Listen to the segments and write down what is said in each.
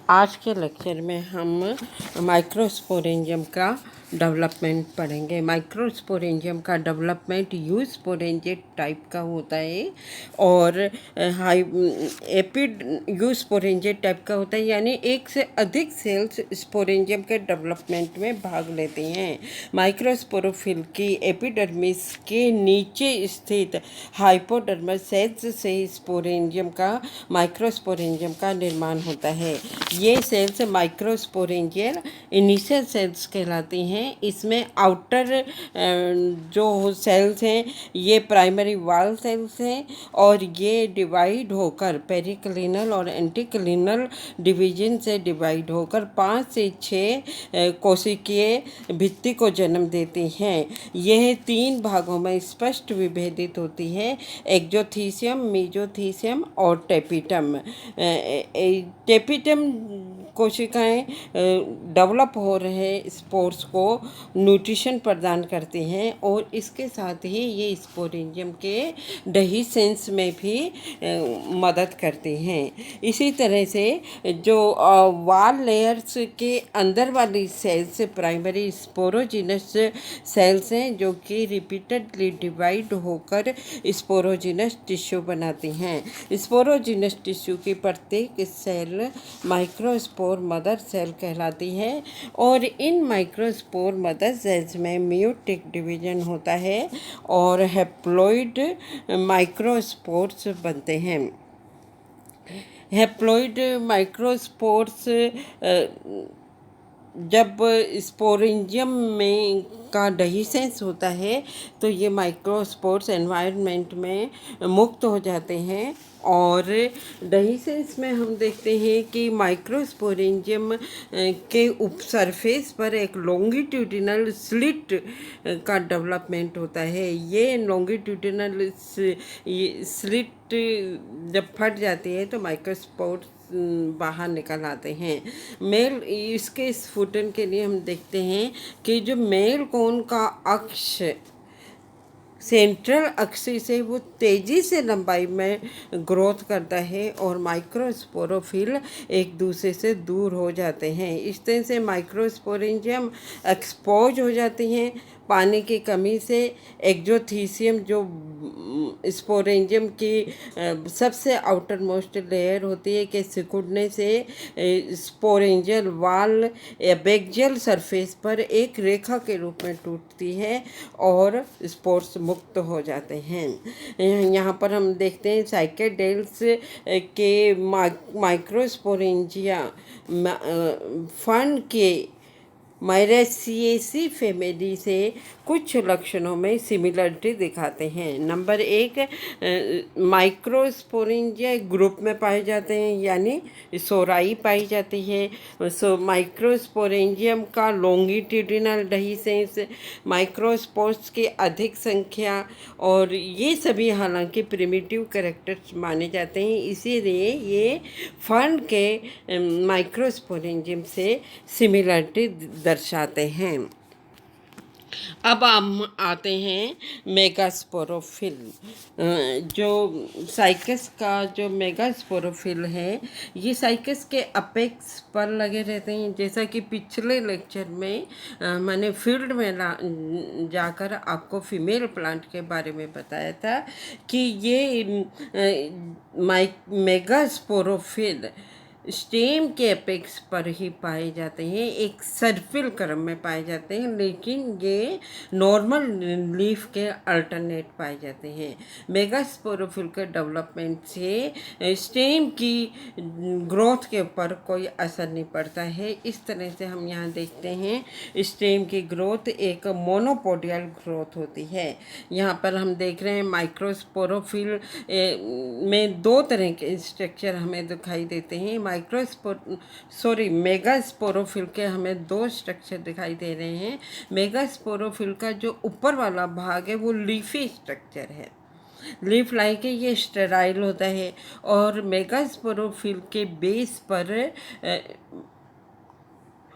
आज के लेक्चर में हम माइक्रोस्पोरेंजियम का डेवलपमेंट पढ़ेंगे। माइक्रोस्पोरेंजियम का डेवलपमेंट यूस्पोरेंजियम टाइप का होता है और हाई एपिड यूस्पोरेंजियम टाइप का होता है, यानी एक से अधिक सेल्स स्पोरेंजियम के डेवलपमेंट में भाग लेते हैं। माइक्रोस्पोरोफिल की एपिडर्मिस के नीचे स्थित हाइपोडर्मस सेल्स से स्पोरेंजियम का माइक्रोस्पोरेंजियम का निर्माण होता है। ये सेल्स माइक्रोस्पोरेंजियल इनिशियल सेल्स कहलाती हैं। इसमें आउटर जो सेल्स हैं ये प्राइमरी वाल सेल्स हैं और ये डिवाइड होकर पेरिक्लिनल और एंटीक्लिनल डिवीजन से डिवाइड होकर 5 से 6 कोशिकीय भित्ति को जन्म देती हैं। यह 3 भागों में स्पष्ट विभेदित होती है: एक्सोथीसियम, मेसोथीसियम और टेपिटम। टेपिटम कोशिकाएं डेवलप हो रहे स्पोर्स को न्यूट्रिशन प्रदान करती हैं और इसके साथ ही ये स्पोरेंजियम के डेhiscence में भी मदद करती हैं। इसी तरह से जो वाल लेयर्स के अंदर वाली सेल्स प्राइमरी स्पोरोजिनस सेल्स हैं, जो कि रिपीटेडली डिवाइड होकर स्पोरोजिनस टिश्यू बनाती हैं। स्पोरोजिनस टिश्यू की प्रत्येक सेल माइक्रोस्पोर मदर सेल कहलाती है और इन माइक्रोस्पोर मदर सेल्स में मियोटिक डिवीजन होता है और हैप्लॉइड माइक्रोस्पोर्स बनते हैं। हैप्लॉइड माइक्रोस्पोर्स जब स्पोरेंजियम में का डेhiscence होता है तो ये माइक्रोस्पोर्स एनवायरनमेंट में मुक्त हो जाते हैं और डेhiscence में हम देखते हैं कि माइक्रोस्पोरेंजियम के उपसरफेस पर एक लॉन्गिट्यूडिनल स्लिट का डेवलपमेंट होता है। ये लॉन्गिट्यूडिनल स्लिट जब फट जाती है तो माइक्रोस्पोर्स बाहर निकल आते हैं। मेल इसके स्फुटन के लिए हम देखते हैं कि जो मेल कोन का अक्ष सेंट्रल एक्सिस से वो तेज़ी से लंबाई में ग्रोथ करता है और माइक्रोस्पोरोफिल एक दूसरे से दूर हो जाते हैं। इस तरह से माइक्रोस्पोरेंजियम एक्सपोज हो जाती हैं पानी की कमी से। एक्सोथीसियम जो स्पोरेंजियम की सबसे आउटर मोस्ट लेयर होती है के सिकुड़ने से स्पोरेंजियल वाल बेक्जियल सरफेस पर एक रेखा के रूप में टूटती है और स्पोर्स मुक्त हो जाते हैं। यहाँ पर हम देखते हैं साइकेडेल्स के माइक्रोस्पोरेंजिया फन के मायरेसिएसी फैमिली से कुछ लक्षणों में सिमिलरिटी दिखाते हैं। नंबर 1, माइक्रोस्पोरेंजिया ग्रुप में पाए जाते हैं, यानी सोराई पाई जाती है। माइक्रोस्पोरेंजियम का लॉन्गिट्यूडिनल डेhiscence, माइक्रोस्पोर्स की अधिक संख्या और ये सभी हालांकि प्रिमिटिव कैरेक्टर्स माने जाते हैं, इसीलिए ये फर्न के माइक्रोस्पोरेंजियम से सिमिलरिटी दर्शाते हैं। अब हम आते हैं मेगास्पोरोफिल। जो साइकस का जो मेगास्पोरोफिल है ये साइकस के अपेक्स पर लगे रहते हैं। जैसा कि पिछले लेक्चर में मैंने फील्ड में जाकर आपको फीमेल प्लांट के बारे में बताया था कि ये मेगास्पोरोफिल स्टेम के एपेक्स पर ही पाए जाते हैं, एक सर्पिल क्रम में पाए जाते हैं, लेकिन ये नॉर्मल लीफ के अल्टरनेट पाए जाते हैं। मेगास्पोरोफिल के डेवलपमेंट से स्टेम की ग्रोथ के ऊपर कोई असर नहीं पड़ता है। इस तरह से हम यहाँ देखते हैं स्टेम की ग्रोथ एक मोनोपोडियल ग्रोथ होती है। यहाँ पर हम देख रहे हैं माइक्रोस्पोरोफिल में 2 तरह के स्ट्रक्चर हमें दिखाई देते हैं। मेगास्पोरोफिल के हमें 2 स्ट्रक्चर दिखाई दे रहे हैं। मेगास्पोरोफिल का जो ऊपर वाला भाग है वो लीफी स्ट्रक्चर है, लीफ लाइक है, ये स्टेराइल होता है और मेगास्पोरोफिल के बेस पर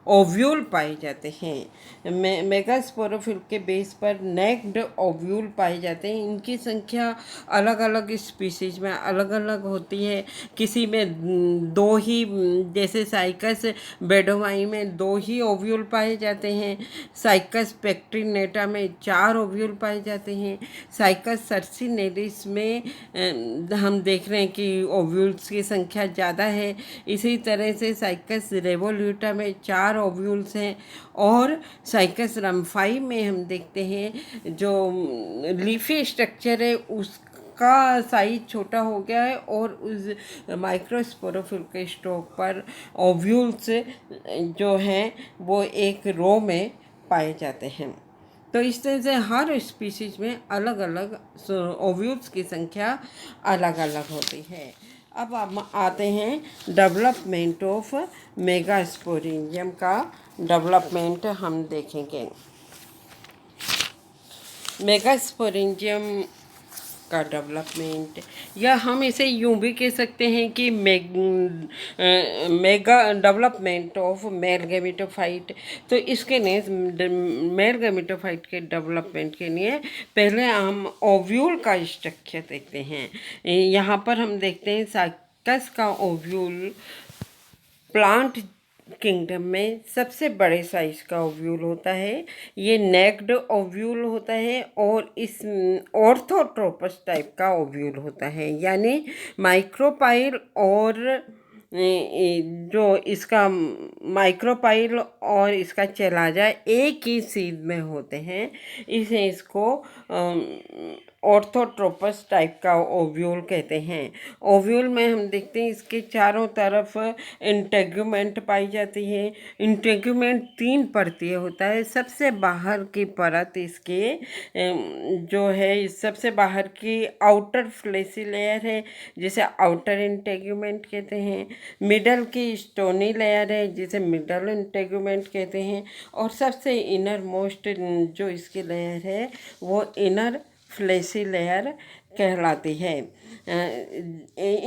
ओव्यूल पाए जाते हैं। मेगास्पोरोफिल के बेस पर नेक्ड ओव्यूल पाए जाते हैं। इनकी संख्या अलग अलग स्पीसीज में अलग अलग होती है। किसी में दो ही, जैसे साइकस बेडोवाई में 2 ही ओव्यूल पाए जाते हैं। साइकस पेक्ट्रिनेटा में 4 ओव्यूल पाए जाते हैं। साइकस सर्सिनेलिस में हम देख रहे हैं कि ओव्यूल्स की संख्या ज़्यादा है। इसी तरह से साइकस रेवोल्यूटा में 4 ओव्यूल्स हैं। और साइकस रम्फाई में हम देखते हैं जो लीफी स्ट्रक्चर है उसका साइज छोटा हो गया है, और उस माइक्रोस्पोरोफिल के स्टॉक पर ओव्यूल्स जो हैं वो एक रो में पाए जाते हैं। तो इस तरह से हर स्पीसीज में अलग अलग ओव्यूल्स की संख्या अलग अलग होती है। अब हम आते हैं डेवलपमेंट ऑफ मेगास्पोरेंजियम का डेवलपमेंट हम देखेंगे। मेगास्पोरेंजियम का डेवलपमेंट, या हम इसे यूं भी कह सकते हैं कि mega development of male gametophyte. तो इसके लिए मेल गैमेटोफाइट के डेवलपमेंट के लिए पहले हम ओव्यूल का स्ट्रक्चर देखते हैं। यहाँ पर हम देखते हैं साइकस का ओव्यूल प्लांट किंगडम में सबसे बड़े साइज का ओव्यूल होता है। ये नेक्ड ओव्यूल होता है, और इस ऑर्थोट्रोपस टाइप का ओव्यूल होता है, यानी माइक्रोपाइल और जो इसका माइक्रोपाइल और इसका चेलाजा एक ही सीध में होते हैं। इसको ऑर्थोट्रोपस टाइप का ओव्यूल कहते हैं। ओव्यूल में हम देखते हैं इसके चारों तरफ इंटेगुमेंट पाई जाती है। इंटेगुमेंट 3 परतीय होता है। सबसे बाहर की परत इसके जो है, सबसे बाहर की आउटर फ्लेसी लेयर है जिसे आउटर इंटेगुमेंट कहते हैं। मिडल की स्टोनी लेयर है जिसे मिडल इंटेगुमेंट कहते हैं। और सबसे इनर मोस्ट जो इसकी लेयर है वो इनर फ्लेसी लेयर कहलाती है।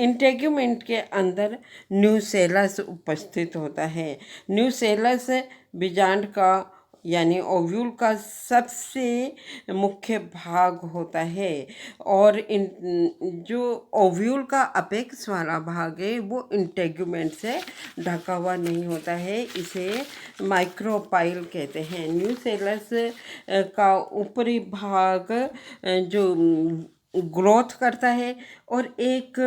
इंटेगुमेंट के अंदर न्यूसेलस उपस्थित होता है। न्यूसेलस बीजांड का यानी ओव्यूल का सबसे मुख्य भाग होता है, और जो ओव्यूल का अपेक्स वाला भाग है वो इंटेगुमेंट से ढका हुआ नहीं होता है। इसे माइक्रोपाइल कहते हैं। न्यूसेलस का ऊपरी भाग जो ग्रोथ करता है और एक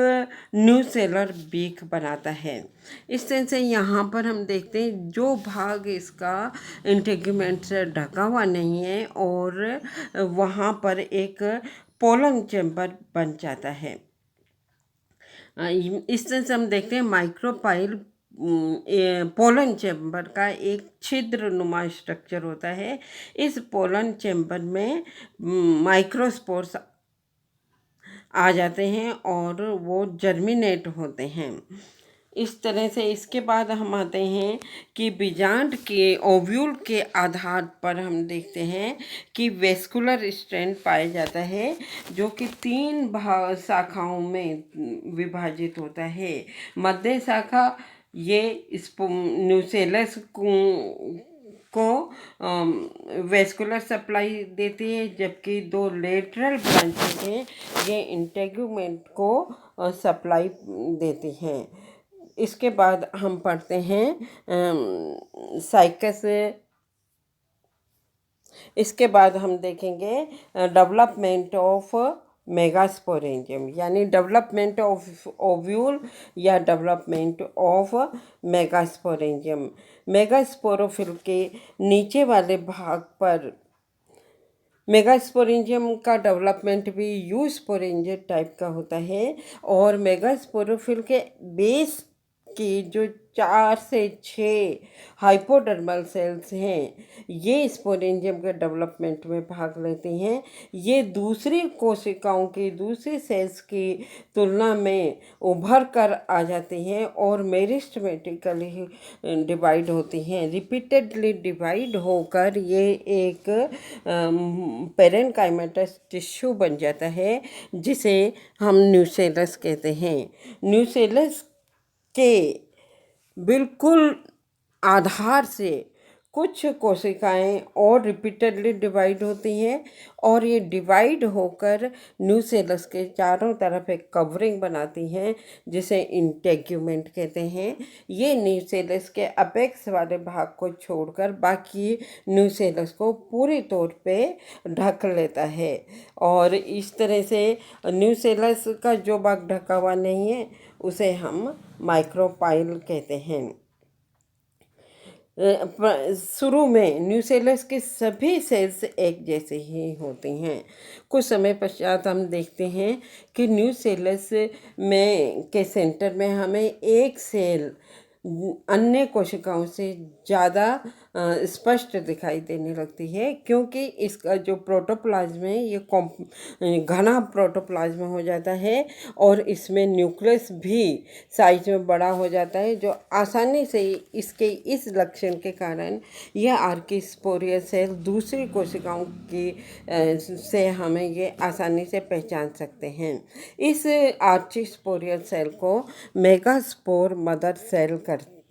न्यूसेलर बीक बनाता है। इस तरह से यहाँ पर हम देखते हैं जो भाग इसका इंटेगुमेंट से ढका हुआ नहीं है, और वहाँ पर एक पोलन चैम्बर बन जाता है। इस तरह से हम देखते हैं माइक्रोपाइल पोलन चैम्बर का एक छिद्र नुमा स्ट्रक्चर होता है। इस पोलन चैम्बर में माइक्रोस्पोर्स आ जाते हैं और वो जर्मिनेट होते हैं। इस तरह से इसके बाद हम आते हैं कि बीजांड के ओव्यूल के आधार पर हम देखते हैं कि वेस्कुलर स्ट्रैंड पाया जाता है, जो कि 3 शाखाओं में विभाजित होता है। मध्य शाखा ये न्यूसेलस को वेस्कुलर सप्लाई देती है, जबकि 2 लेटरल ब्रांचेस हैं ये इंटेगुमेंट को सप्लाई देती हैं। इसके बाद हम पढ़ते हैं साइकस। इसके बाद हम देखेंगे डेवलपमेंट ऑफ मेगास्पोरेंजियम, यानी डेवलपमेंट ऑफ ओव्यूल या डेवलपमेंट ऑफ मेगास्पोरेंजियम। मेगास्पोरोफिल के नीचे वाले भाग पर मेगास्पोरेंजियम का डेवलपमेंट भी यूस्पोरेंजियम टाइप का होता है, और मेगास्पोरोफिल के बेस की जो 4 से 6 हाइपोडर्मल सेल्स हैं ये स्पोरेंजियम के डेवलपमेंट में भाग लेते हैं। ये दूसरी कोशिकाओं की, दूसरी सेल्स की तुलना में उभर कर आ जाती हैं और मेरिस्टेमेटिकली डिवाइड होती हैं। रिपीटेडली डिवाइड होकर ये एक पेरेनकाइमेटस टिश्यू बन जाता है जिसे हम न्यूसेलस कहते हैं। न्यूसेलस के बिल्कुल आधार से कुछ कोशिकाएं और रिपीटेडली डिवाइड होती हैं और ये डिवाइड होकर न्यूसेलस के चारों तरफ एक कवरिंग बनाती हैं जिसे इंटेग्यूमेंट कहते हैं। ये न्यूसेलस के अपेक्स वाले भाग को छोड़कर बाकी न्यूसेलस को पूरी तौर पे ढक लेता है और इस तरह से न्यूसेलस का जो भाग ढका हुआ नहीं है उसे हम माइक्रोपाइल कहते हैं। शुरू में न्यूसेलस के सभी सेल्स एक जैसे ही होते हैं। कुछ समय पश्चात हम देखते हैं कि न्यूसेलस में के सेंटर में हमें एक सेल अन्य कोशिकाओं से ज़्यादा स्पष्ट दिखाई देने लगती है क्योंकि इसका जो प्रोटोप्लाज्म है ये घना प्रोटोप्लाज्म हो जाता है और इसमें न्यूक्लियस भी साइज में बड़ा हो जाता है जो आसानी से इसके इस लक्षण के कारण यह आर्किस्पोरिया सेल दूसरी कोशिकाओं की से हमें ये आसानी से पहचान सकते हैं। इस आर्किस्पोरिया सेल को मेगास्पोर मदर सेल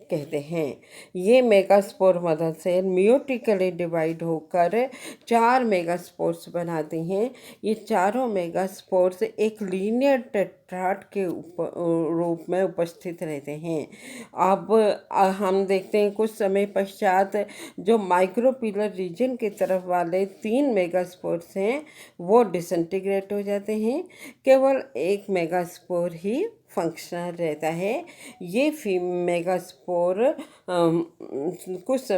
कहते हैं। ये megaspore mother cell meiotically divide होकर 4 मेगास्पोर्स बनाती हैं। ये चारों मेगास्पोर्स एक लीनियर टेट्राड के रूप में उपस्थित रहते हैं। अब हम देखते हैं कुछ समय पश्चात जो माइक्रोपिलर रीजन की तरफ वाले 3 मेगास्पोर्स हैं वो डिसइंटीग्रेट हो जाते हैं। केवल एक मेगास्पोर ही फंक्शनल रहता है। ये मेगास्पोर कुछ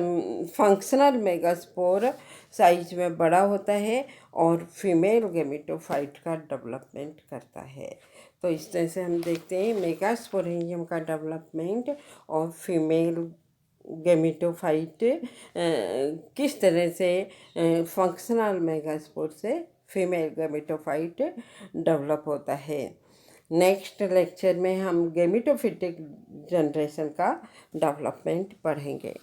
फंक्शनल मेगास्पोर साइज में बड़ा होता है और फीमेल गेमेटोफाइट का डेवलपमेंट करता है। तो इस तरह से हम देखते हैं मेगास्पोरेंजियम का डेवलपमेंट और फीमेल गेमेटोफाइट किस तरह से फंक्शनल मेगास्पोर से फीमेल गेमेटोफाइट डेवलप होता है। नेक्स्ट लेक्चर में हम गेमेटोफिटिक जनरेशन का डेवलपमेंट पढ़ेंगे।